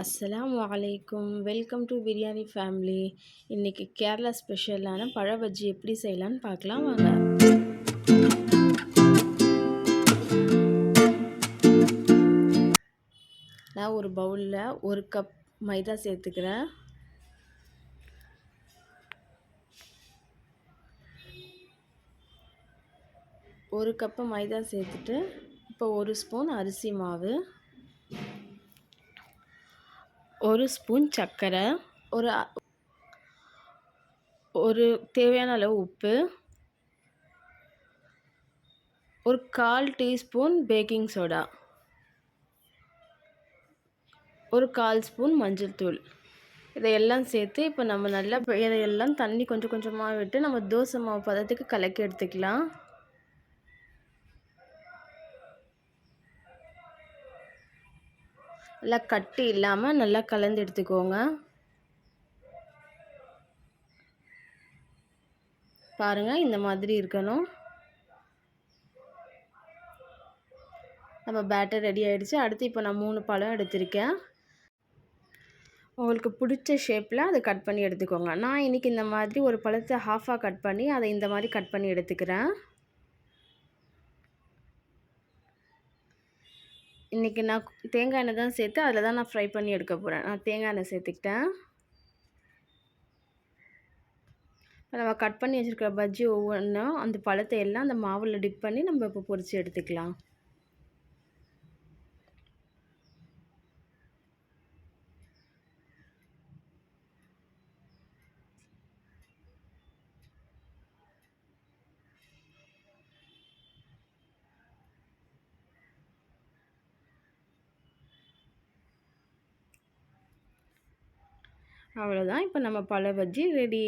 அஸ்ஸலாமு அலைக்கும். Welcome to biryani family. இன்றைக்கி கேரளா ஸ்பெஷலான பழ பஜ்ஜி எப்படி செய்யலான்னு பார்க்கலாம் வாங்க. நான் ஒரு பவுலில் ஒரு கப் மைதா சேர்த்துக்கிறேன். ஒரு கப்பு மைதா சேர்த்துட்டு இப்போ ஒரு ஸ்பூன் அரிசி மாவு, ஒரு ஸ்பூன் சர்க்கரை, ஒரு ஒரு தேவையான அளவு உப்பு, ஒரு 1/4 டீஸ்பூன் பேக்கிங் சோடா, ஒரு 1/4 ஸ்பூன் மஞ்சள் தூள். இதையெல்லாம் சேர்த்து இப்போ நம்ம நல்லா இதையெல்லாம் தண்ணி கொஞ்சம் கொஞ்சமாக விட்டு நம்ம தோசை மாவு பதத்துக்கு கலக்கி எடுத்துக்கலாம். நல்லா கட்டி இல்லாமல் நல்லா கலந்து எடுத்துக்கோங்க. பாருங்கள், இந்த மாதிரி இருக்கணும். நம்ம பேட்டர் ரெடி ஆகிடுச்சு. அடுத்து இப்போ நான் 3 பழம் எடுத்திருக்கேன். உங்களுக்கு பிடிச்ச ஷேப்பில் அதை கட் பண்ணி எடுத்துக்கோங்க. நான் இன்றைக்கி இந்த மாதிரி ஒரு பழத்தை ஹாஃபாக கட் பண்ணி அதை இந்த மாதிரி கட் பண்ணி எடுத்துக்கிறேன். இன்றைக்கி நான் தேங்காய் எண்ணெய் தான் சேர்த்து அதில் தான் நான் ஃப்ரை பண்ணி எடுக்க போகிறேன். நான் தேங்காய் எண்ணெய் சேர்த்துக்கிட்டேன். நம்ம கட் பண்ணி வச்சுருக்கிற பஜ்ஜி ஒவ்வொன்றும் அந்த பழத்தை எல்லாம் அந்த மாவில் டிப் பண்ணி நம்ம இப்போ பொரித்து எடுத்துக்கலாம். அவ்வளோதான், இப்போ நம்ம பழ பஜ்ஜி ரெடி.